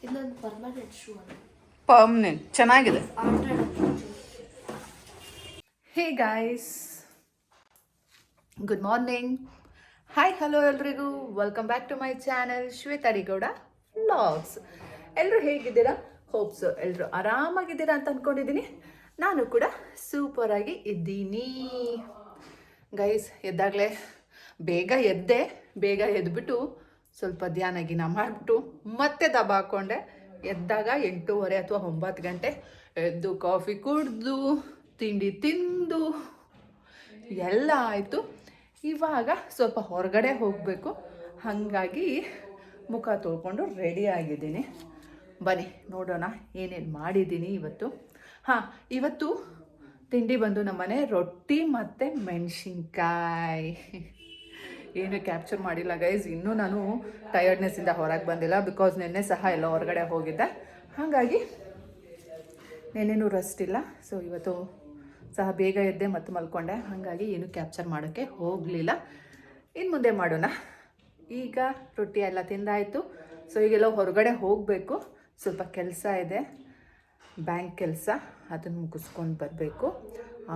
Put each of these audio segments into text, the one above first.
ಇದೊಂದು permanent shoe ಅಲ್ಲ, permanent ಚೆನ್ನಾಗಿದೆ. Alternate. Hey guys, good morning, hi hello ಎಲ್ರಿಗೂ, welcome back to my channel Shwetha Gowda vlogs. ಎಲ್ಲರೂ ಹೇಗಿದ್ದೀರಾ? ಹೋಪ್ಸ್ ಎಲ್ಲರೂ ಆರಾಮಾಗಿದ್ದೀರಾ ಅಂತ ಅಂದ್ಕೊಂಡಿದ್ದೀನಿ. ನಾನು ಕೂಡ ಸೂಪರಾಗಿ ಇದ್ದೀನಿ ಗೈಸ್. ಎದ್ದಾಗಲೇ ಬೇಗ ಎದ್ಬಿಟ್ಟು ಸ್ವಲ್ಪ ಧ್ಯಾನ ಗಿನ ಮಾಡಿಬಿಟ್ಟು ಮತ್ತೆ ದಬ ಹಾಕ್ಕೊಂಡೆ. ಎದ್ದಾಗ 8:30 ಅಥವಾ 9 ಗಂಟೆ ಎದ್ದು ಕಾಫಿ ಕುಡಿದು ತಿಂಡಿ ತಿಂದು ಎಲ್ಲ ಆಯಿತು. ಇವಾಗ ಸ್ವಲ್ಪ ಹೊರಗಡೆ ಹೋಗಬೇಕು, ಹಾಗಾಗಿ ಮುಖ ತೊಳ್ಕೊಂಡು ರೆಡಿ ಆಗಿದ್ದೀನಿ. ಬನ್ನಿ ನೋಡೋಣ ಏನೇನು ಮಾಡಿದ್ದೀನಿ ಇವತ್ತು. ಇವತ್ತು ತಿಂಡಿ ಬಂದು ನಮ್ಮನೆ ರೊಟ್ಟಿ ಮತ್ತು ಮೆಣಸಿನ್ಕಾಯಿ. ಏನು ಕ್ಯಾಪ್ಚರ್ ಮಾಡಿಲ್ಲ ಗೈಸ್, ಇನ್ನೂ ನಾನು ಟಯರ್ಡ್ನೆಸ್ಸಿಂದ ಹೊರಗೆ ಬಂದಿಲ್ಲ. ಬಿಕಾಸ್ ನೆನ್ನೆ ಸಹ ಎಲ್ಲ ಹೊರಗಡೆ ಹೋಗಿದ್ದೆ, ಹಾಗಾಗಿ ನೆನ್ನೆನೂ ರೆಸ್ಟ್ ಇಲ್ಲ. ಸೊ ಇವತ್ತು ಸಹ ಬೇಗ ಎದ್ದೆ ಮತ್ತು ಮಲ್ಕೊಂಡೆ, ಹಾಗಾಗಿ ಏನು ಕ್ಯಾಪ್ಚರ್ ಮಾಡೋಕ್ಕೆ ಹೋಗಲಿಲ್ಲ. ಇನ್ನು ಮುಂದೆ ಮಾಡೋಣ. ಈಗ ರೊಟ್ಟಿ ಎಲ್ಲ ತಿಂದಾಯಿತು. ಸೊ ಈಗೆಲ್ಲ ಹೊರಗಡೆ ಹೋಗಬೇಕು, ಸ್ವಲ್ಪ ಕೆಲಸ ಇದೆ, ಬ್ಯಾಂಕ್ ಕೆಲಸ, ಅದನ್ನು ಮುಗಿಸ್ಕೊಂಡು ಬರಬೇಕು.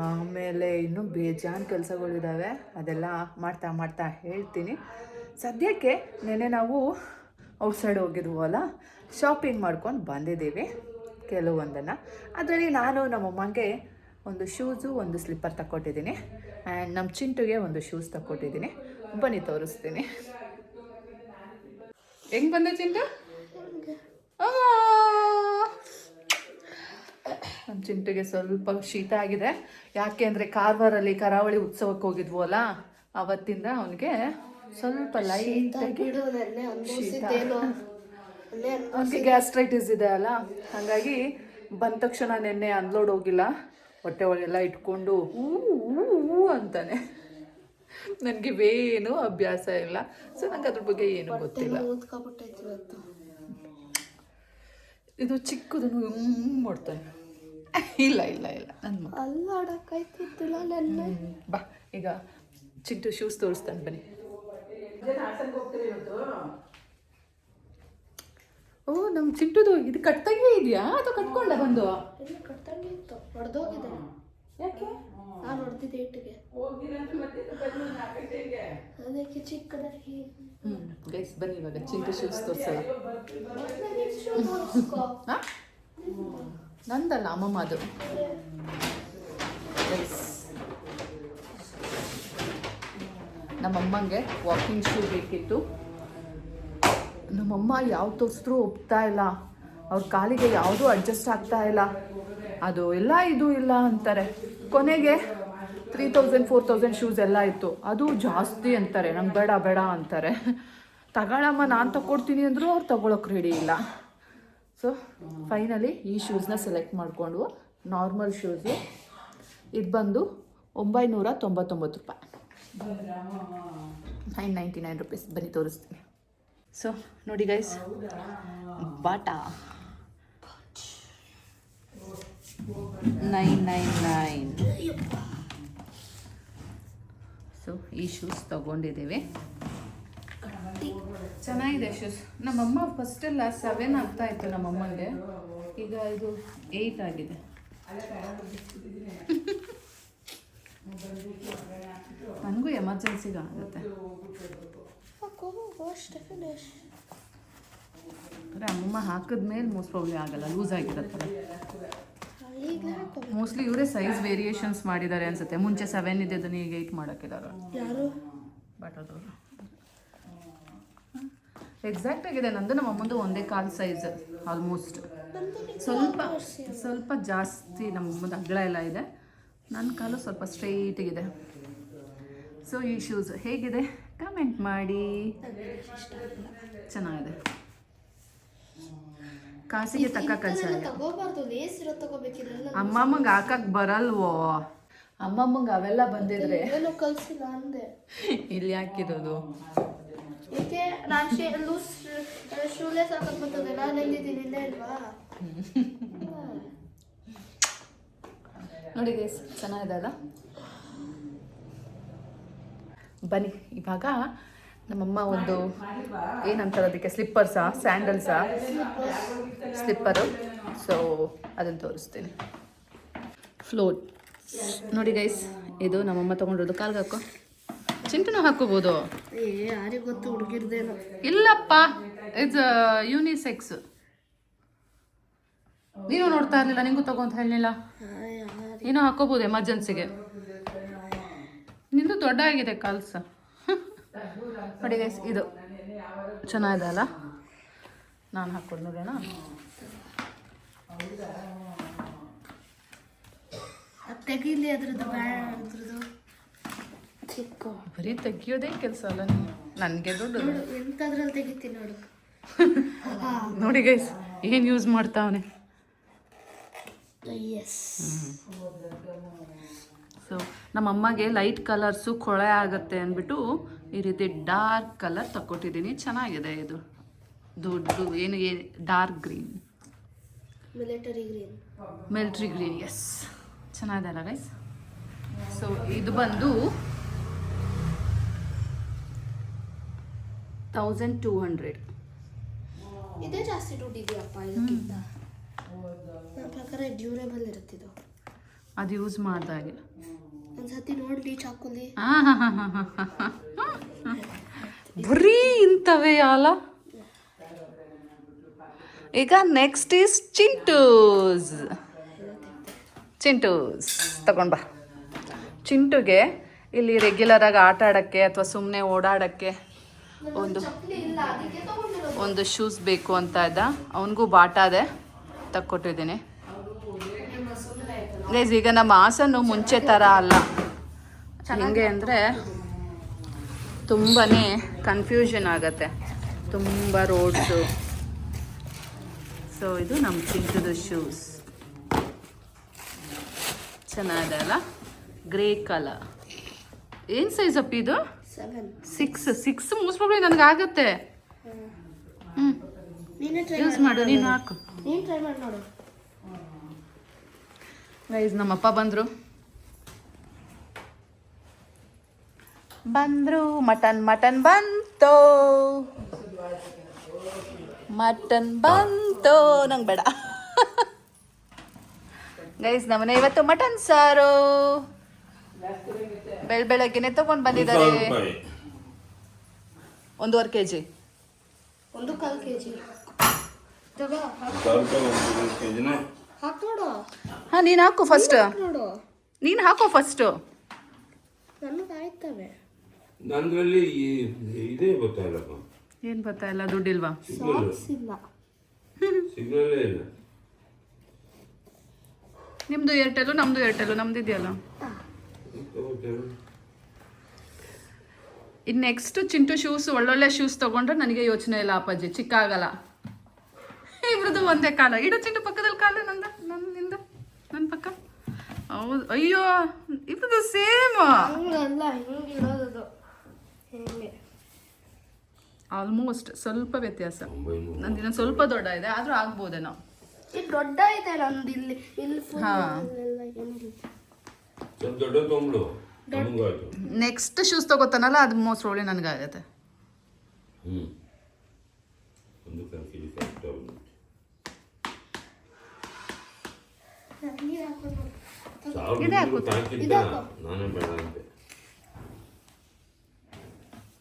ಆಮೇಲೆ ಇನ್ನೂ ಬೇಜಾನ್ ಕೆಲಸಗಳಿದ್ದಾವೆ, ಅದೆಲ್ಲ ಮಾಡ್ತಾ ಹೇಳ್ತೀನಿ. ಸದ್ಯಕ್ಕೆ ನೆನ್ನೆ ನಾವು ಔಟ್ಸೈಡ್ ಹೋಗಿದ್ವಲ್ಲ, ಶಾಪಿಂಗ್ ಮಾಡ್ಕೊಂಡು ಬಂದಿದ್ದೀವಿ ಕೆಲವೊಂದನ್ನು. ಅದರಲ್ಲಿ ನಾನು ನಮ್ಮಮ್ಮಂಗೆ ಒಂದು ಶೂಸು, ಒಂದು ಸ್ಲಿಪ್ಪರ್ ತಗೊಟ್ಟಿದ್ದೀನಿ. ಆ್ಯಂಡ್ ನಮ್ಮ ಚಿಂಟುಗೆ ಒಂದು ಶೂಸ್ ತಗೊಟ್ಟಿದ್ದೀನಿ. ಬನ್ನಿ ತೋರಿಸ್ತೀನಿ. ಹೆಂಗೆ ಬಂದೆ ಚಿಂಟು? ನಮ್ಮ ಚಿಂಟುಗೆ ಸ್ವಲ್ಪ ಶೀತ ಆಗಿದೆ. ಯಾಕೆ ಅಂದರೆ ಕಾರವಾರಲ್ಲಿ ಕರಾವಳಿ ಉತ್ಸವಕ್ಕೆ ಹೋಗಿದ್ವು ಅಲ್ಲ, ಅವತ್ತಿಂದ ಅವನಿಗೆ ಸ್ವಲ್ಪ ಲೈಟಾಗಿ ಶೀತ, ಅವನಿಗೆ ಗ್ಯಾಸ್ಟ್ರೈಟಿಸ್ ಇದೆ ಅಲ್ಲ, ಹಾಗಾಗಿ ಬಂದ ತಕ್ಷಣ ನೆನ್ನೆ ಅನ್ಲೋಡ್ ಹೋಗಿಲ್ಲ, ಹೊಟ್ಟೆ ಒಳಗೆಲ್ಲ ಇಟ್ಕೊಂಡು ಹೂ ಅಂತಾನೆ. ನನಗೆ ಇವೇನು ಅಭ್ಯಾಸ ಇಲ್ಲ, ಸೊ ನಂಗೆ ಅದ್ರ ಬಗ್ಗೆ ಏನು ಗೊತ್ತಿಲ್ಲ. ಇದು ಚಿಕ್ಕದನ್ನು ಮಾಡ್ತಾನೆ. ಇಲ್ಲ ನನ್ನ ಬಾ, ಈಗ ಚಿಂಟು ಶೂಸ್ ತೋರಿಸ್ತಾನೆ ಬನ್ನಿ. ಓ, ನಮ್ಮ ಚಿಂಟುದು ಇದು ಕಟ್ಟಾಗೆ ಇದೆಯಾ ಅಥವಾ ಕಟ್ಕೊಂಡ ಬಂದು? ಯಾಕೆ? ನಾನು ಹೊಡೆದಿದ್ದೆ ಇಟ್ಟಿಗೆ, ಅದಕ್ಕೆ ಚಿಕ್ಕದಾಗಿ. ಗೈಸ್ ಬನ್ನಿ ಇವಾಗ ಚಿಂಟು ಶೂಸ್ ತೋರಿಸಲ್ಲ. ನಂದಲ್ಲ, ಅಮ್ಮಮ್ಮ ಅದು. ಗೈಸ್, ನಮ್ಮಮ್ಮಂಗೆ ವಾಕಿಂಗ್ ಶೂ ಬೇಕಿತ್ತು. ನಮ್ಮಮ್ಮ ಯಾವ ತೋರಿಸಿದ್ರೂ ಒಪ್ತಾ ಇಲ್ಲ, ಅವ್ರ ಕಾಲಿಗೆ ಯಾವುದೂ ಅಡ್ಜಸ್ಟ್ ಆಗ್ತಾ ಇಲ್ಲ. ಅದು ಇಲ್ಲ ಇದು ಇಲ್ಲ ಅಂತಾರೆ. ಕೊನೆಗೆ 3000-4000 ಶೂಸ್ ಎಲ್ಲ ಇತ್ತು, ಅದು ಜಾಸ್ತಿ ಅಂತಾರೆ. ನಂಗೆ ಬೇಡ ಅಂತಾರೆ. ತಗೊಳಮ್ಮ, ನಾನು ತಗೊಡ್ತೀನಿ ಅಂದರೂ ಅವ್ರು ತಗೊಳಕ್ಕೆ ರೆಡಿ ಇಲ್ಲ. ಸೊ ಫೈನಲಿ ಈ ಶೂಸ್ನ ಸೆಲೆಕ್ಟ್ ಮಾಡಿಕೊಂಡು, ನಾರ್ಮಲ್ ಶೂಸು. ಇದು ಬಂದು 999 ರೂಪಾಯಿ, 999 ರುಪೀಸ್. ಬನ್ನಿ ತೋರಿಸ್ತೀನಿ. ಸೊ ನೋಡಿ ಗೈಸ್, ಬಾಟಾ 999. ಸೊ ಈ ಶೂಸ್ ತಗೊಂಡಿದ್ದೀವಿ, ಚೆನ್ನಾಗಿದೆ ಶೂಸ್. ನಮ್ಮಮ್ಮ ಫಸ್ಟೆಲ್ಲ 7 ಆಗ್ತಾ ಇತ್ತು ನಮ್ಮಮ್ಮಂಗೆ, ಈಗ ಇದು 8 ಆಗಿದೆ. ನನಗೂ ಎಮರ್ಜೆನ್ಸಿಗೆ ಆಗುತ್ತೆ. ಅಂದರೆ ಅಮ್ಮಮ್ಮ ಹಾಕಿದ್ಮೇಲೆ ಮೋಸ್ಟ್ ಪ್ರಾಬ್ಲಿ ಆಗಲ್ಲ, ಲೂಸ್ ಆಗಿರತ್ತಲ್ಲ. ಮೋಸ್ಟ್ಲಿ ಇವರೇ ಸೈಜ್ ವೇರಿಯೇಷನ್ಸ್ ಮಾಡಿದ್ದಾರೆ ಅನ್ಸುತ್ತೆ. ಮುಂಚೆ 7 ಇದ್ದಿದ್ದನ್ನು ಈಗ 8 ಮಾಡೋಕ್ಕಿದ್ದಾರೆ ಬಾಟದವರು. ಎಕ್ಸಾಕ್ಟ್ ಆಗಿದೆ. ನಂದು ನಮ್ಮ ಅಮ್ಮಂದು ಒಂದೇ ಕಾಲು ಸೈಜ್ ಆಲ್ಮೋಸ್ಟ್. ಸ್ವಲ್ಪ ಜಾಸ್ತಿ ನಮ್ಮಮ್ಮದು ಅಗ್ಳ ಎಲ್ಲ ಇದೆ, ನನ್ನ ಕಾಲು ಸ್ವಲ್ಪ ಸ್ಟ್ರೈಟಿಗಿದೆ. ಸೊ ಈ ಶೂಸ್ ಹೇಗಿದೆ ಕಮೆಂಟ್ ಮಾಡಿ. ಚೆನ್ನಾಗಿದೆ, ಕಾಸಿಗೆ ತಕ್ಕ ಕೆಲಸ. ಅಮ್ಮಮ್ಮಂಗೆ ಹಾಕಕ್ಕೆ ಬರಲ್ವೋ? ಅಮ್ಮಮ್ಮಂಗೆ ಅವೆಲ್ಲ ಬಂದಿದ್ರೆ ಇಲ್ಲಿ ಹಾಕಿರೋದು. ನೋಡಿ ಗೈಸ್, ಚೆನ್ನಾಗಿದೆ ಅಲ್ಲ? ಬನ್ನಿ ಇವಾಗ ನಮ್ಮಮ್ಮ ಒಂದು ಏನಂತಾರೆ ಅದಕ್ಕೆ ಸ್ಯಾಂಡಲ್ಸಾ ಸ್ಲಿಪ್ಪರು. ಸೊ ಅದನ್ನು ತೋರಿಸ್ತೀನಿ. ಫ್ಲೋಟ್ ನೋಡಿ ಗೈಸ್, ಇದು ನಮ್ಮಮ್ಮ ತೊಗೊಂಡಿರೋದು. ಕಾಲ್ಗೆ ಹಾಕೋ, ಚಿಂಟುನೂ ಹಾಕೋಬೋದು. ಯಾರಿಗೆ ಗೊತ್ತು ಹುಡುಗಿರ್ದೇನೋ. ಇಲ್ಲಪ್ಪ, ಇಟ್ಸ್ ಯೂನಿಸೆಕ್ಸ್. ನೀನು ನೋಡ್ತಾ ಇರಲಿಲ್ಲ, ನಿಂಗೂ ತಗೊಂತ ಹೇಳಲಿಲ್ಲ. ಏನೋ ಹಾಕೋಬೋದು ಎಮರ್ಜೆನ್ಸಿಗೆ. ನಿಂದು ದೊಡ್ಡ ಆಗಿದೆ ಕಾಲ್ಸ. ನೋಡಿ ಗೈಸ್, ಇದು ಚೆನ್ನಾಗಿದೆ ಅಲ್ಲ? ನಾನು ಹಾಕೊಂಡು ನೋಡೋಣ. ತೆಗೀಲಿ ಅದ್ರದ್ದು ಅದ್ರದ್ದು ಚಿಕ್ಕ ಬರೀ ತೆಗಿಯೋದೇ ಕೆಲಸ ಅಲ್ಲ ನನಗೆ. ದೊಡ್ಡದು ಎಂತದ್ರಲ್ಲಿ ತೆಗಿತೀನಿ ನೋಡು. ನೋಡಿ ಗೈಸ್, ಏನು ಯೂಸ್ ಮಾಡ್ತಾವನೆ. ಸೊ ನಮ್ಮಮ್ಮಗೆ ಲೈಟ್ ಕಲರ್ಸು ಕೊಳೆ ಆಗುತ್ತೆ ಅಂದ್ಬಿಟ್ಟು ಈ ರೀತಿ ಡಾರ್ಕ್ ಕಲರ್ ತಗೊಟ್ಟಿದ್ದೀನಿ. ಚೆನ್ನಾಗಿದೆ ಇದು. ದೊಡ್ಡ ಏನು dark green, military green. Yes, ಚೆನ್ನಾಗಿದೆ ಅಲ್ಲ ಗೈಸ್? ಸೊ ಇದು ಬಂದು 1200. ಇದೇ ಜಾಸ್ತಿ ದುಡ್ಡಿದೆಯಪ್ಪ ಇದಕ್ಕಿಂತ. ನನ್ನ ಪ್ರಕಾರ ಡ್ಯೂರೇಬಲ್ ಇರುತ್ತಿದ್ದು. ಅದು ಯೂಸ್ ಮಾಡ್ದಾಗೆ ಒಂದ್ಸತಿ ನೋಡಿ ಚಾಕುಲಿ. ಬರೀ ಇಂಥವೇ ಅಲ್ಲ. ಈಗ ನೆಕ್ಸ್ಟ್ ಈಸ್ ಚಿಂಟೂಸ್ ತಗೊಂಡ್ಬಾ. ಚಿಂಟುಗೆ ಇಲ್ಲಿ ರೆಗ್ಯುಲರಾಗಿ ಆಟ ಆಡೋಕ್ಕೆ ಅಥವಾ ಸುಮ್ಮನೆ ಓಡಾಡೋಕ್ಕೆ ಒಂದು ಶೂಸ್ ಬೇಕು ಅಂತ ಇದ್ದ. ಅವನಿಗೂ ಬಾಟಾದೆ ತಕ್ಕೊಟ್ಟಿದ್ದೀನಿ. ಗೈಸ್, ಈಗ ನಮ್ಮ ಹಾಸನ್ನು ಮುಂಚೆ ಥರ ಅಲ್ಲ. ಹೆಂಗೆ ಅಂದರೆ ತುಂಬಾ ಕನ್ಫ್ಯೂಷನ್ ಆಗುತ್ತೆ, ತುಂಬ ರೋಡ್ಸು. ಸೊ ಇದು ನಮ್ಮ ಚಿಂಟುದು ಶೂಸ್. ಚೆನ್ನಾಗಿದೆ ಅಲ್ಲ? Grey colour. ಏನು ಸೈಜ್ ಅಪ್ಪ ಇದು? 6 ಮೋಸ್ಟ್ ಪ್ರಾಬ್ಲಿ ನನಗಾಗತ್ತೆ. ಯೂಸ್ ಮಾಡು, ನೀನು ಹಾಕು. ಗೈಸ್, ನಮ್ಮಪ್ಪ ಬಂದರು. ಮಟನ್ ಬಂತು. ನಂಗೆ ಬೇಡ ಗೈಸ್. ನಮ್ಮನೆ ಇವತ್ತು ಮಟನ್ ಸಾರು ಬೆಳಗ್ಗೆನೆ ತಗೊಂಡು ಬಂದಿದ್ದಾರೆ. 1.5 kg, 1/4 kg. ಹಾಂ, ನೀನು ಹಾಕು ಫಸ್ಟ್. ನೀನು ಹಾಕೋ ಫಸ್ಟು. ನನಗಾಯ್ತವೆ. ನಂದ್ರಲ್ಲಿ ಇದೇ ಗೊತ್ತಾಯಿಲ್ಲಪ್ಪ. ಏನು ಗೊತ್ತಾಯಿಲ್ಲ? ದುಡ್ಡಿಲ್ವಾ? ಸಿಗ್ನಲ್ಲೇ ಇಲ್ಲ. ನಿಮ್ಮದು ಏರ್ಟೆಲ್ಲು, ನಮ್ಮದು ಏರ್ಟೆಲ್ಲು. ನಮ್ದು ಇದೆಯಲ್ಲ. ಇನ್ನು ನೆಕ್ಸ್ಟ್ ಚಿಂಟು ಶೂಸ್, ಒಳ್ಳೊಳ್ಳೆ ಶೂಸ್ ತೊಗೊಂಡ್ರೆ ನನಗೆ ಯೋಚನೆ ಇಲ್ಲ ಅಪ್ಪಾಜಿ, ಚಿಕ್ಕ ಆಗಲ್ಲ. ಇವ್ರದ್ದು ಒಂದೇ ಕಾಲ. ಇಡು ಚಿಂಟು ಪಕ್ಕದಲ್ಲಿ ಕಾಲು. ನಿಂದು ನನ್ನ ಪಕ್ಕ. ಹೌದು. ಅಯ್ಯೋ, ಇವ್ರದ್ದು ಸೇಮ್. ಆಲ್ಮೋಸ್ಟ್ ಸ್ವಲ್ಪ ವ್ಯತ್ಯಾಸ. ನಂದಿನ ಸ್ವಲ್ಪ ದೊಡ್ಡ ಇದೆ, ಆದರೂ ಆಗ್ಬೋದೇನೋ. ದೊಡ್ಡ ಇದೆ ನಂದು. ಇಲ್ಲಿ ದೊಡ್ಡ ತೊಂಬಳು. ನೆಕ್ಸ್ಟ್ ಶೂಸ್ ತಗೋತಾನಲ್ಲ, ಅದು ಮೋಸ್ಟ್ ಪ್ರಾಬ್ಲಿ ನನಗಾಗತ್ತೆ. ನಾನೇ ಬೇಡ ಅಂತೆ.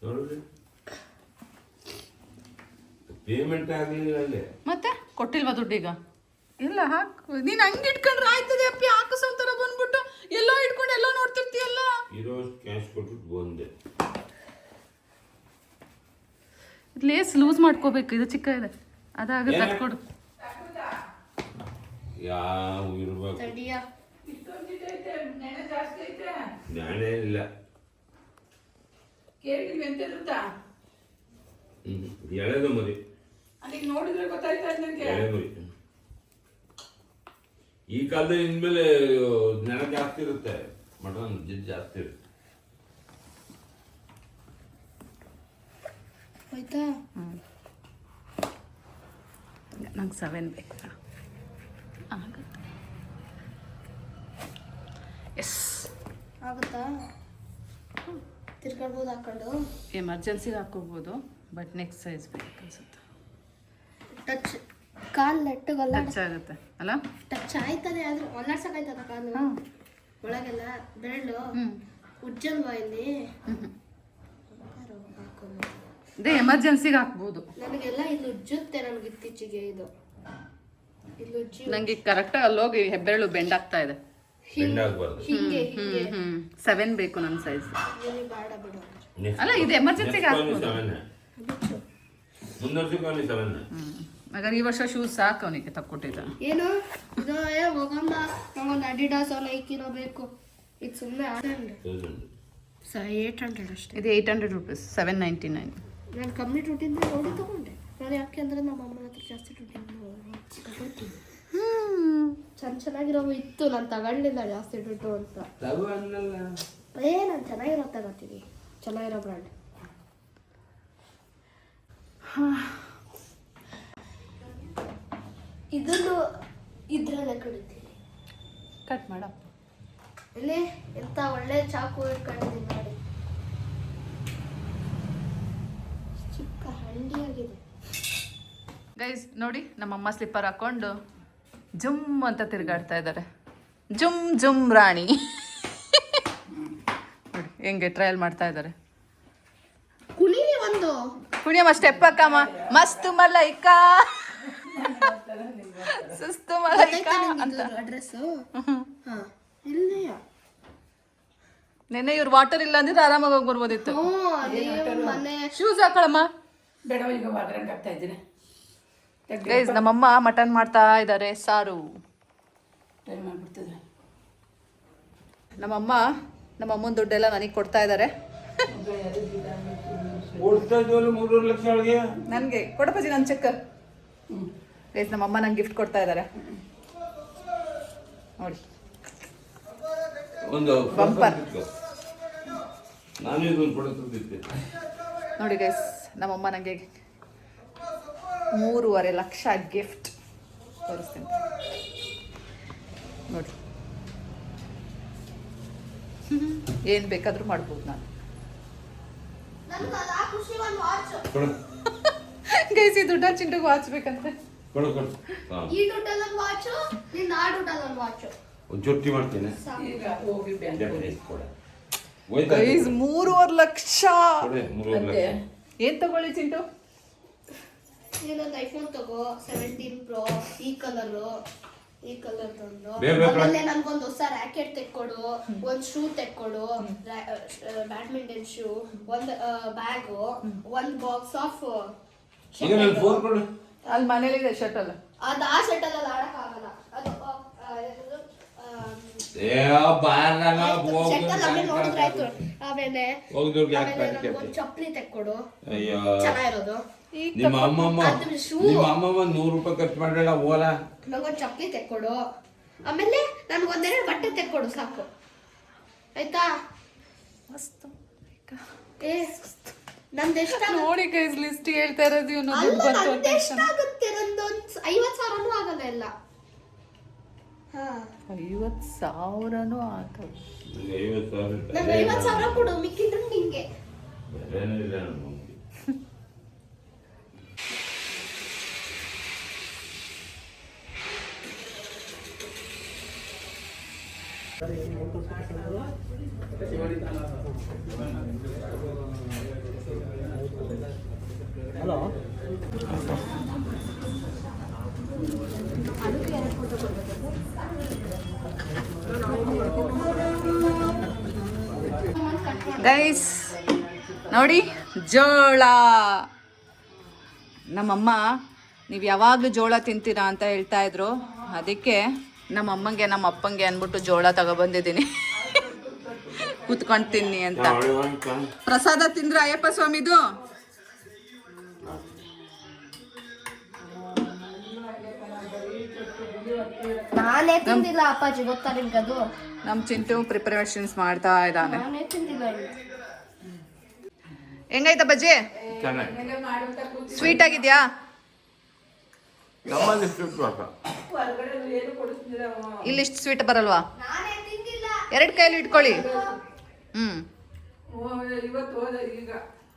ನೋಡ್ರಿ, ಪೇಮೆಂಟ್ ಆಗಲಿಲ್ಲ ಅಲ್ಲೇ. ಮತ್ತೆ ಕೊಟ್ಟಿಲ್ವಾ ದುಡ್ಡೀಗ? ಇಲ್ಲ, ಹಾಕು. ನೀನು ಹಂಗೆ ಇಟ್ಕೊಂಡ್ರೆ ಆಯ್ತದೆ ಅಪ್ಪಿ. ಹಾಕಿಸೋ ಥರ ಬಂದ್ಬಿಟ್ಟು ಎಲ್ಲೋ ಇಟ್ಕೊಂಡು ಎಲ್ಲೋ ನೋಡ್ತಿರ್ತೀಯಲ್ಲ. ಇರೋಷ್ಟು ಕ್ಯಾಶ್ ಕೊಟ್ಬಿಟ್ಟು ಬಂದೆ. ಲೇಸ್ ಲೂಸ್ ಮಾಡ್ಕೋಬೇಕು. ಇದು ಚಿಕ್ಕ ಇದೆ, ಅದಾಗುತ್ತೆ. ಅದು ಕೊಡು. ಯಾವ ಇರ್ಬೇಕು? ನಾನೇ ಇಲ್ಲ. ಎಳೆದು ಮರಿ. ನೋಡಿದ್ರೆ ಗೊತ್ತಾಯ್ತಾ ಎಳೆ ಮರಿ. ಈ ಕಾಲದಲ್ಲಿ ಇನ್ಮೇಲೆ ನೆನ ಜಾಸ್ತಿ ಇರುತ್ತೆ, ಮಟನ್ ಜಾಸ್ತಿ ಇರುತ್ತೆ. ಆಯ್ತಾ? ನಂಗೆ 7 ಬೇಕಾ? ಆಗುತ್ತೆ. ಎಸ್, ಆಗುತ್ತಾ? ತಿರ್ಗಾಡ್ಬೋದು ಹಾಕೊಂಡು. ಎಮರ್ಜೆನ್ಸಿಗೆ ಹಾಕೋಬೋದು, ಬಟ್ ನೆಕ್ಸ್ಟ್ ಸೈಜ್ ಬೇಕು ಅನ್ಸುತ್ತೆ. ಟಚ್ ಕಾಲು ನೆಟ್ಟಗಲ್ಲ ಟಚ್ ಆಗುತ್ತೆ ಅಲ್ಲ? ಟಚ್ ಆಯ್ತದೆ, ಆದ್ರೆ ಒಲ್ಲಾಡ್ಸಕ್ಕಾಯ್ತದ ಕಾಲು ಒಳಗೆಲ್ಲ ಬೆರಳು ಉಜ್ಜಲ್ವಾ ಇಲ್ಲಿ. ಇದೇ ಎಮರ್ಜೆನ್ಸಿಗೆ ಹಾಕ್ಬೋದು. ನನಗೆಲ್ಲ ಇಲ್ಲಿ ಉಜ್ಜುತ್ತೆ, ನನಗೆ ಇತ್ತೀಚೆಗೆ ಇದು ಇಲ್ಲಿ ಉಜ್ಜಿ ನಂಗೆ ಕರೆಕ್ಟಾಗಿ ಅಲ್ಲೋಗಿ ಹೆಬ್ಬೆರಳು ಬೆಂಡ್ ಆಗ್ತಾ ಇದೆ. ಹಿಂಗೆ ಹಿಂಗೆ 7 ಬೇಕು ನನ್ನ ಸೈಜ್. ಇಲ್ಲಿ ಬೇಡ ಬಿಡು. ಅಲ್ಲ ಇದು ಎಮರ್ಜೆನ್ಸಿಗೆ ಹಾಕ್ಬೋದು. ಹಾಗಾದ್ರೆ ಈ ವರ್ಷ ಶೂಸ್ ಸಾಕು ಅವನಿಗೆ ತಕ್ಕೊಟ್ಟಿದ್ದ. ಏನು ಇದು ಹೋಗಮ್ಮ, ನಂಗೊಂದು ಅಡಿಡಾಸ್ ನೈಕಿನೋ ಬೇಕು. ಇದು ಸುಮ್ಮನೆ 800 ಅಷ್ಟೇ. ಇದು 800 ರೂಪೀಸ್, 799. ನಾನು ಕಮ್ಮಿ ದುಡ್ಡಿಂದ ನೋಡಿ ತಗೊಂಡೆ. ನಾನು ಯಾಕೆ ಅಂದ್ರೆ ನಮ್ಮ ಅಮ್ಮನ ಹತ್ರ ಜಾಸ್ತಿ ದುಡ್ಡಿಂದ ತಗೊಳ್ತೀನಿ. ಚೆನ್ನಾಗಿರೋ ಇತ್ತು, ನಾನು ತಗೊಳ್ಳಿಲ್ಲ ಜಾಸ್ತಿ ದುಡ್ಡು ಅಂತ. ನಾನು ಚೆನ್ನಾಗಿರೋ ತಗೋತೀನಿ, ಚೆನ್ನಾಗಿರೋ ಬ್ರ್ಯಾಂಡ್. ಇದನ್ನು ಇದ್ರಲ್ಲೇ ಕಡಿತೀನಿ. ಕಟ್ ಮಾಡಪ್ಪ. ಇಲ್ಲಿ ಎಂತ ಒಳ್ಳೆ ಚಾಕು ಇಟ್ಕೊಂಡಿದ್ದೀನಿ ನೋಡಿ, ಚಿಕ್ಕ ಹಂಡಿಯಾಗಿದೆ. ಗೈಸ್ ನೋಡಿ, ನಮ್ಮಮ್ಮ ಸ್ಲಿಪ್ಪರ್ ಹಾಕೊಂಡು ಜುಮ್ ಅಂತ ತಿರುಗಾಡ್ತಾ ಇದ್ದಾರೆ. ಜುಮ್ ಜುಮ್ ರಾಣಿ. ನೋಡಿ ಹೆಂಗೆ ಟ್ರಯಲ್ ಮಾಡ್ತಾ ಇದ್ದಾರೆ. ಕುಣಿಲಿ ಒಂದು ಕುಣಿಯಮ್ಮ, ಸ್ಟೆಪ್ ಹಾಕಮ್ಮ. ಮಸ್ತು ಮಲೈಕ, ಸುಸ್ತು ಮಲೈಕ ಅಂತ ಅಡ್ರೆಸ್. ಇಲ್ಲಿ ನೆನ್ನೆ ಇವ್ರು ವಾಟರ್ ಇಲ್ಲ ಅಂದಿದ್ರೆ ಆರಾಮಾಗಿ ಹೋಗಿ ಬರ್ಬೋದಿತ್ತು. ಮನೆ ಶೂಸ್ ಹಾಕೊಳಮ್ಮ. ಗೈಸ್ ನಮ್ಮಮ್ಮ ಮಟನ್ ಮಾಡ್ತಾ ಇದ್ದಾರೆ, ಸಾರು. ನಮ್ಮಮ್ಮನ ದುಡ್ಡೆಲ್ಲ ನನಗೆ ಕೊಡ್ತಾ ಇದ್ದಾರೆ. ನನಗೆ ಕೊಡಪ್ಪಾಜಿ ನನ್ನ ಚೆಕ್. ಗೈಸ್ ನಮ್ಮಮ್ಮ ನಂಗೆ ಗಿಫ್ಟ್ ಕೊಡ್ತಾ ಇದ್ದಾರೆ ನೋಡಿ, ಬಂಪರ್. ನೋಡಿ ಗೈಸ್, ನಮ್ಮಮ್ಮ ನನಗೆ 3.5 ಲಕ್ಷ ಗಿಫ್ಟ್ ತೋರಿಸ್ತೀನಿ ನೋಡಿ. ಏನು ಬೇಕಾದರೂ ಮಾಡ್ಬೋದು ನಾನು. ಗೈಸ್ ಈ ದುಡ್ಡ ಚಿಂಟುಗೆ ವಾಚ್ ಬೇಕಂತೆ. ಈ ದುಡ್ಡಲ್ಲ ವಾಚು, ನಿನ್ನ ಆ ದುಡ್ಡಲ್ಲ ವಾಚು. ಜೊಟ್ಟಿ ಮಾಡ್ತೇನೆ. ಗೈಸ್ 3.5 ಲಕ್ಷ. ಏನ್ ತಗೊಳ್ಳಿ ಚಿಂಟು? ನೀನೊಂದು ಐಫೋನ್ ತಗೋ, 17 Pro, ಈ ಕಲರು ತಂದು. ಬೇರೆ ಆಮೇಲೆ ನನ್ಗೊಂದು ಹೊಸ ರ್ಯಾಕೆಟ್ ತೆಕ್ಕೊಡು, ಒಂದ್ ಶೂ ತೆಕ್ಕೊಡು, ಬ್ಯಾಡ್ಮಿಂಟನ್ ಶೂ, ಒಂದ್ ಬ್ಯಾಗು, ಒಂದ್ ಬಾಕ್ಸ್ ಆಫ್. ಅಲ್ಲಿ ಮನೇಲಿದೆ ಶಟಲ್. ಅದು ಆ ಶಟಲ್ ಅಲ್ಲಿ ಆಡಕ್ ಆಗಲ್ಲ. ಅದು ನೋಡಿದ್ರೆ ಆಯ್ತು. ಆಮೇಲೆ ಒಂದ್ ಚಪ್ಪಲಿ ತೆಕ್ಕೊಡು, ಚೆನ್ನಾಗಿರೋದು. ನಿಮ್ಮ ಅಮ್ಮಮ್ಮ 100 ರೂಪಾಯಿ ಖರ್ಚು ಮಾಡ್ಬೇಡ, ಓಲಾ. ನಂಗೊಂದು ಚಪ್ಪಲಿ ತೆಕ್ಕೊಡು, ಆಮೇಲೆ ನನ್ಗೊಂದೆರಡು ಬಟ್ಟೆ ತೆಕ್ಕೊಡು ಸಾಕು, ಆಯ್ತಾ? ಮಸ್ತ್. ನಂದೆಷ್ಟ ನೋಡಿ ಗೈಸ್ ಲಿಸ್ಟ್ ಹೇಳ್ತಾ ಇರೋದು ಇವನು. ಎಷ್ಟಾಗುತ್ತೆ? ನಂದೊಂದು 50,000 ಆಗಲ್ಲ ಎಲ್ಲ. 50,000 ಆಗ. ನಂಗೆ 50,000 ಕೊಡು, ಮಿಕ್ಕಿದ್ರೆ ನಿಂಗೆ. ಹಲೋ, ಗೈಸ್ ನೋಡಿ, ಜೋಳ. ನಮ್ಮಮ್ಮ ನೀವು ಯಾವಾಗಲೂ ಜೋಳ ತಿಂತೀರಾ ಅಂತ ಹೇಳ್ತಾ ಇದ್ರು. ಅದಕ್ಕೆ ನಮ್ಮ ಅಮ್ಮಂಗೆ ನಮ್ಮ ಅಪ್ಪಂಗೆ ಅಂದ್ಬಿಟ್ಟು ಜೋಳ ತಗೊಬಂದಿದ್ದೀನಿ ಕೂತ್ಕೊಂಡು ತಿನ್ನಿ ಅಂತ. ಪ್ರಸಾದ ತಿಂದ್ರೆ ಅಯ್ಯಪ್ಪ ಸ್ವಾಮಿದು. ನಾನೇ ತಿಂದಿಲ್ಲ ಅಪ್ಪಾಜಿ, ಗೊತ್ತಾ ನಿಮ್ಗದು? ನಮ್ಮ ಚಿಂಟು ಪ್ರಿಪರೇಷನ್ಸ್ ಮಾಡ್ತಾ ಇದ್ದಾನೆ. ನಾನೇ ತಿಂದಿಲ್ಲ. ಹೆಂಗೈತ ಬಜ್ಜಿ? ಸ್ವೀಟ್ ಆಗಿದ್ಯಾ? ಇಲ್ಲಿ ಇಷ್ಟು ಸ್ವೀಟ್ ಬರಲ್ವಾ? 2 ಕೈಲಿ ಇಟ್ಕೊಳ್ಳಿ. ಇವತ್ತು ಹೋದ ಈಗ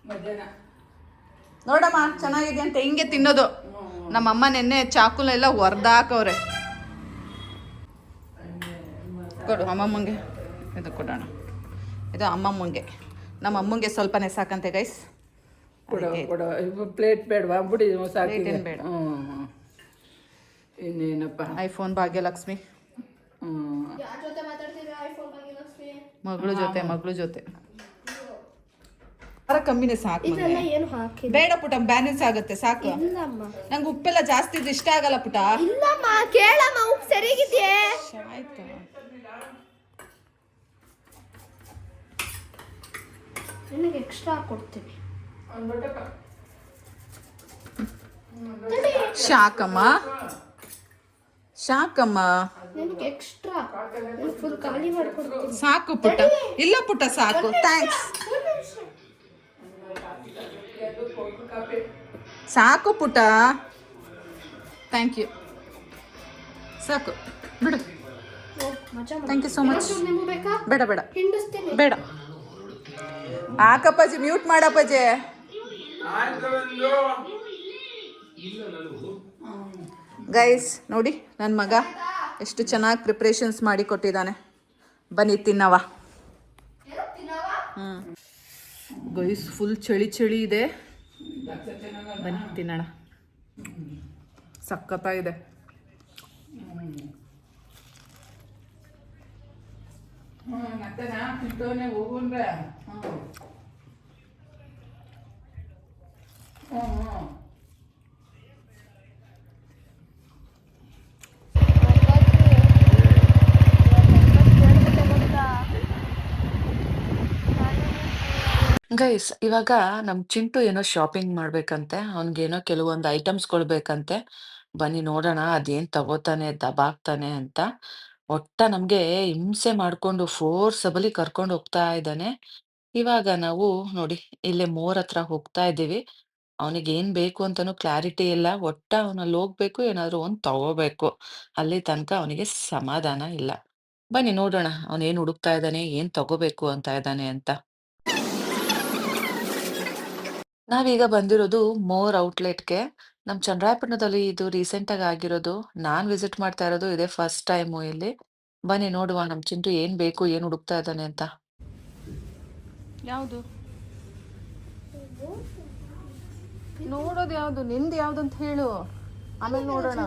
ಮಧ್ಯಾಹ್ನ. ನೋಡಮ್ಮ ಚೆನ್ನಾಗಿದೆ ಅಂತ ಹಿಂಗೆ ತಿನ್ನೋದು. ನಮ್ಮಮ್ಮ ನೆನ್ನೆ ಚಾಕುಲೆಲ್ಲ ಹೊರ್ದಾಕವ್ರೆ. ಕೊಡು ಅಮ್ಮಮ್ಮಂಗೆ, ಇದು ಕೊಡೋಣ. ಇದು ಅಮ್ಮಮ್ಮಂಗೆ, ನಮ್ಮ ಅಮ್ಮಂಗೆ ಸ್ವಲ್ಪನೇ ಸಾಕಂತೆ ಗೈಸ್. ಕೊಡೋ ಪ್ಲೇಟ್ ಬೇಡವಾ ಬಿಡಿ ಸಾಕು. ಪ್ಲೇಟೇನು ಬೇಡ. ಇನ್ನೇನಪ್ಪ. ಐಫೋನ್ ಭಾಗ್ಯಲಕ್ಷ್ಮಿ ಯಾರ ಜೊತೆ ಮಾತಾಡ್ತೀರಾ? ಐಫೋನ್ ಬಗ್ಗೆ ಲಕ್ಷ್ಮಿ ಮಗಳು ಜೊತೆ ಕಮ್ಮಿನೇ ಸಾಕು. ಇದೆಲ್ಲ ಏನು ಹಾಕಿ ಬೇಡ ಪುಟ, ಬ್ಯಾಲೆನ್ಸ್ ಆಗುತ್ತೆ ಸಾಕು. ಇಲ್ಲಮ್ಮ ನಂಗೆ ಉಪ್ಪೆಲ್ಲ ಜಾಸ್ತಿ ಇದ್ರೆ ಇಷ್ಟ ಆಗಲ್ಲ ಪುಟ. ಇಲ್ಲಮ್ಮ ಕೇಳಮ್ಮ, ಉಪ್ಪು ಸರಿಗಿದೆಯೇ? ಆಯ್ತು. ನಿನಗೆ ಎಕ್ಸ್ಟ್ರಾ ಕೊಡ್ತೀವಿ. ಶಾಕಮ್ಮ ನಿನಗೆ ಎಕ್ಸ್ಟ್ರಾ ಫುಲ್ ಖಾಲಿ ಮಾಡ್ಕೊಡ್ತೀನಿ. ಸಾಕು ಪುಟ್ಟ. ಇಲ್ಲ ಪುಟ್ಟ ಸಾಕು, ಥ್ಯಾಂಕ್ಸ್. ಸಾಕು ಪುಟ್ಟ, ಥ್ಯಾಂಕ್ ಯು. ಸಾಕು ಬಿಡು. Thank you so much. ನಿಮ್ಗೆ ಬೇಕಾ? ಬೇಡ ಬೇಡ ಹಿಂಡಿಸ್ತೀನಿ. ಬೇಡ. ಹಾಕಪ್ಪಾಜಿ, ಮ್ಯೂಟ್ ಮಾಡಪ್ಪಾಜಿ. ಗೈಸ್ ನೋಡಿ, ನನ್ನ ಮಗ ಎಷ್ಟು ಚೆನ್ನಾಗಿ ಪ್ರಿಪ್ರೇಷನ್ಸ್ ಮಾಡಿ ಕೊಟ್ಟಿದ್ದಾನೆ. ಬನ್ನಿ ತಿನ್ನವ. ಗೈಸ್ ಫುಲ್ ಚಳಿ ಇದೆ. ಬನ್ನಿ ತಿನ್ನೋಣ. ಸಖತ್ತಾಗಿದೆ. ಹೋಗ್ರೆ ಗೈಸ್ ಇವಾಗ ನಮ್ ಚಿಂಟು ಏನೋ ಶಾಪಿಂಗ್ ಮಾಡ್ಬೇಕಂತೆ. ಅವ್ನಿಗೇನೋ ಕೆಲವೊಂದು ಐಟಮ್ಸ್ ಕೊಡ್ಬೇಕಂತೆ. ಬನ್ನಿ ನೋಡೋಣ ಅದೇನ್ ತಗೋತಾನೆ, ದಬಾಕ್ತಾನೆ ಅಂತ. ನಮ್ಗೆ ಹಿಂಸೆ ಮಾಡ್ಕೊಂಡು ಫೋರ್ಸಬಲಿ ಕರ್ಕೊಂಡು ಹೋಗ್ತಾ ಇದ್ದಾನೆ. ಇವಾಗ ನಾವು ನೋಡಿ ಇಲ್ಲೇ ಮೋರ್ ಹತ್ರ ಹೋಗ್ತಾ ಇದ್ದೀವಿ. ಅವನಿಗೆ ಏನ್ ಬೇಕು ಅಂತಾನು ಕ್ಲಾರಿಟಿ ಇಲ್ಲ. ಅವನಲ್ಲಿ ಹೋಗ್ಬೇಕು, ಏನಾದ್ರು ಒಂದ್ ತಗೋಬೇಕು. ಅಲ್ಲಿ ತನಕ ಅವನಿಗೆ ಸಮಾಧಾನ ಇಲ್ಲ. ಬನ್ನಿ ನೋಡೋಣ ಅವನೇನ್ ಹುಡುಕ್ತಾ ಇದ್ದಾನೆ, ಏನ್ ತಗೋಬೇಕು ಅಂತ ಇದ್ದಾನೆ ಅಂತ. ನಾವೀಗ ಬಂದಿರೋದು ಮೋರ್ ಔಟ್ಲೆಟ್‌ಗೆ. ನಮ್ ಚನ್ನರಾಯಪಟ್ಟಣದಲ್ಲಿ ಇದು ರೀಸೆಂಟ್ ಆಗಿ ಆಗಿರೋದು. ನಾನ್ ವಿಸಿಟ್ ಮಾಡ್ತಾ ಇರೋದು ಇದೇ ಫಸ್ಟ್ ಟೈಮು ಇಲ್ಲಿ. ಬನ್ನಿ ನೋಡುವ ನಮ್ ಚಿಂಟು ಏನ್ ಬೇಕು, ಏನ್ ಹುಡುಕ್ತಾ ಇದ್ದಾನೆ ಅಂತ. ಯಾವ್ದು ನೋಡೋದು? ಯಾವ್ದು ನಿಂದು? ಯಾವ್ದಂತ ಹೇಳು, ಆಮೇಲೆ ನೋಡೋಣ.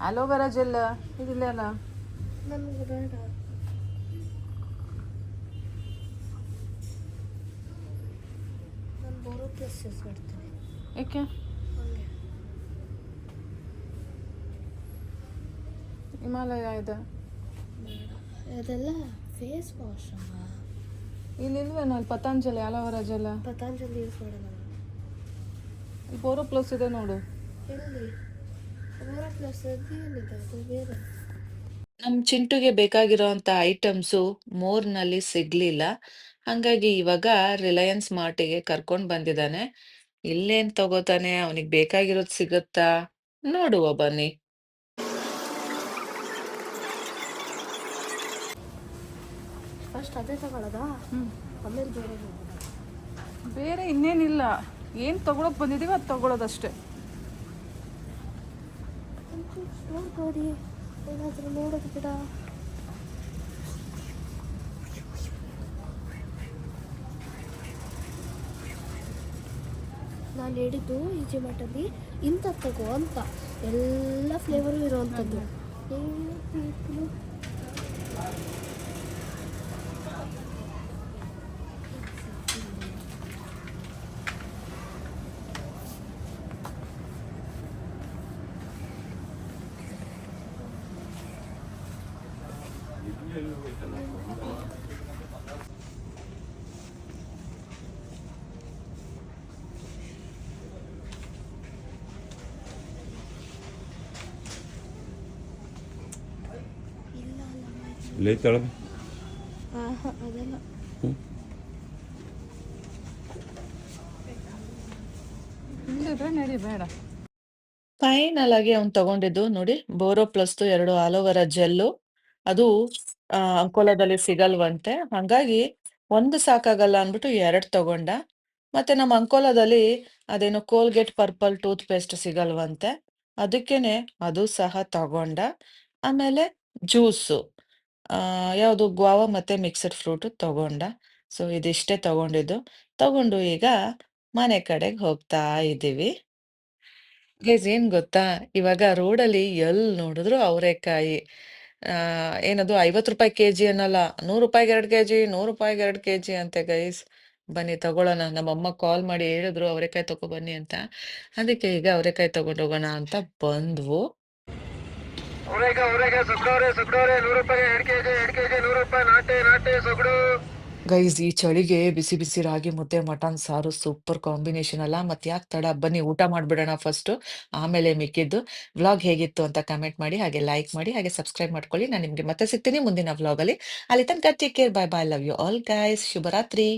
ಅಲೋವೆರಾ ಜೆಲ್ ಇದಿಲ್ಲ ಅಲ್ಲ. ನಮ್ಗೆ ಬೇಡ. ನಾನು ಬೋರೋ ಪ್ಲಸ್ ಯೂಸ್ ಮಾಡ್ತೀನಿ. ಏಕೆ? ಹಿಮಾಲಯ ಇದೆ. ಅದೆಲ್ಲ ಫೇಸ್ ವಾಶ್ ಅಮ್ಮ. ಇಲ್ಲಿ ಇಲ್ವೇನೋ ಅಲ್ಲಿ Patanjali aloe vera gel. Patanjali use ಮಾಡಲ್ಲ. ಇಲ್ಲಿ ಬೋರೋ ಪ್ಲಸ್ ಇದೆ ನೋಡು. ಎಲ್ಲಿ? ಬೋರೋ ಪ್ಲಸ್ ಏನಿದೆ? ಅದು ಬೇರೆ. ನಮ್ ಚಿಂಟುಗೆ ಬೇಕಾಗಿರೋಂಥ ಐಟಮ್ಸು ಮೋರ್ನಲ್ಲಿ ಸಿಗ್ಲಿಲ್ಲ. ಹಂಗಾಗಿ ಇವಾಗ ರಿಲಯನ್ಸ್ ಮಾರ್ಟಿಗೆ ಕರ್ಕೊಂಡ್ ಬಂದಿದ್ದಾನೆ. ಇಲ್ಲೇನ್ ತಗೋತಾನೆ, ಅವನಿಗೆ ಬೇಕಾಗಿರೋದು ಸಿಗುತ್ತಾ ನೋಡುವ ಬನ್ನಿ. ಫಸ್ಟ್ ಅದೇ ತಗೊಳ್ಳೋದಾ? ಆಮೇಲೆ ಬೇರೆ ಬೇರೆ ಇನ್ನೇನಿಲ್ಲ. ಏನ್ ತಗೊಳಕ್ ಬಂದಿದೀವಿ ಅದು ತಗೊಳ್ಳೋದಷ್ಟೇ. ನೋಡಿ, ಏನಾದರೂ ನೋಡೋದು ಬಿಡ. ನಾನು ಹೇಳಿದ್ದು ಈ ಜಿಮಾಟಲ್ಲಿ ಇಂಥ ತಗೋ ಅಂತ, ಎಲ್ಲ ಫ್ಲೇವರು ಇರೋವಂಥದ್ದು. ಲೇತಳಗ ಅದೆಲ್ಲ ನಡಿ ಬೇಡ. ಫೈನಲ್ ಆಗಿ ಅವ್ನು ತಗೊಂಡಿದ್ದು ನೋಡಿ ಬೋರೋ ಪ್ಲಸ್ 2 ಅಲೋವೆರಾ ಜೆಲ್ಲು. ಅದು ಅಂಕೋಲಾದಲ್ಲಿ ಸಿಗಲ್ವಂತೆ. ಹಂಗಾಗಿ ಒಂದು ಸಾಕಾಗಲ್ಲ ಅಂದ್ಬಿಟ್ಟು 2 ತಗೊಂಡ. ಮತ್ತೆ ನಮ್ಮ ಅಂಕೋಲಾದಲ್ಲಿ ಅದೇನೋ ಕೋಲ್ಗೇಟ್ ಪರ್ಪಲ್ ಟೂತ್ ಪೇಸ್ಟ್ ಸಿಗಲ್ವಂತೆ. ಅದಕ್ಕೇನೆ ಅದು ಸಹ ತಗೊಂಡ. ಆಮೇಲೆ ಜ್ಯೂಸು ಯಾವುದು ಗ್ವಾವಾ ಮತ್ತೆ ಮಿಕ್ಸ್ಡ್ ಫ್ರೂಟ್ ತಗೊಂಡ. ಸೊ ಇದಿಷ್ಟೇ ತಗೊಂಡಿದ್ದು. ತಗೊಂಡು ಈಗ ಮನೆ ಕಡೆಗೆ ಹೋಗ್ತಾ ಇದ್ದೀವಿ. ಗೈಸ್ ಏನ್ ಗೊತ್ತಾ? ಇವಾಗ ರೋಡಲ್ಲಿ ಎಲ್ ನೋಡಿದ್ರು ಅವರೆಕಾಯಿ. ಏನದು ₹50 ಕೆಜಿ ಅನ್ನಲ್ಲ, ₹100ಗೆ 2 ಕೆಜಿ, ₹100ಗೆ 2 ಕೆಜಿ ಅಂತೆ ಗೈಸ್. ಬನ್ನಿ ತಗೊಳ್ಳೋಣ. ನಮ್ಮಮ್ಮ ಕಾಲ್ ಮಾಡಿ ಹೇಳಿದ್ರು ಅವರೆಕಾಯಿ ತಗೊಬನ್ನಿ ಅಂತ. ಅದಕ್ಕೆ ಈಗ ಅವರೆಕಾಯಿ ತಗೊಂಡೋಗೋಣ ಅಂತ ಬಂದ್ವು. ಗೈಸ್ ಈ ಚಳಿಗೆ ಬಿಸಿ ಬಿಸಿ ರಾಗಿ ಮುದ್ದೆ ಮಟನ್ ಸಾರು ಸೂಪರ್ ಕಾಂಬಿನೇಷನ್ ಅಲ್ಲ? ಮತ್ತೆ ಯಾಕೆ ತಡ, ಬನ್ನಿ ಊಟ ಮಾಡ್ಬಿಡೋಣ ಫಸ್ಟ್, ಆಮೇಲೆ ಮಿಕ್ಕಿದ್ದು. ವ್ಲಾಗ್ ಹೇಗಿತ್ತು ಅಂತ ಕಮೆಂಟ್ ಮಾಡಿ, ಹಾಗೆ ಲೈಕ್ ಮಾಡಿ, ಹಾಗೆ ಸಬ್ಸ್ಕ್ರೈಬ್ ಮಾಡ್ಕೊಳ್ಳಿ. ನಾನು ನಿಮ್ಗೆ ಮತ್ತೆ ಸಿಗ್ತೀನಿ ಮುಂದಿನ ವ್ಲಾಗ್ ಅಲ್ಲಿ. ಅಲ್ಲಿ ತನಕ take care, bye bye, love you all guys, ಶುಭರಾತ್ರಿ.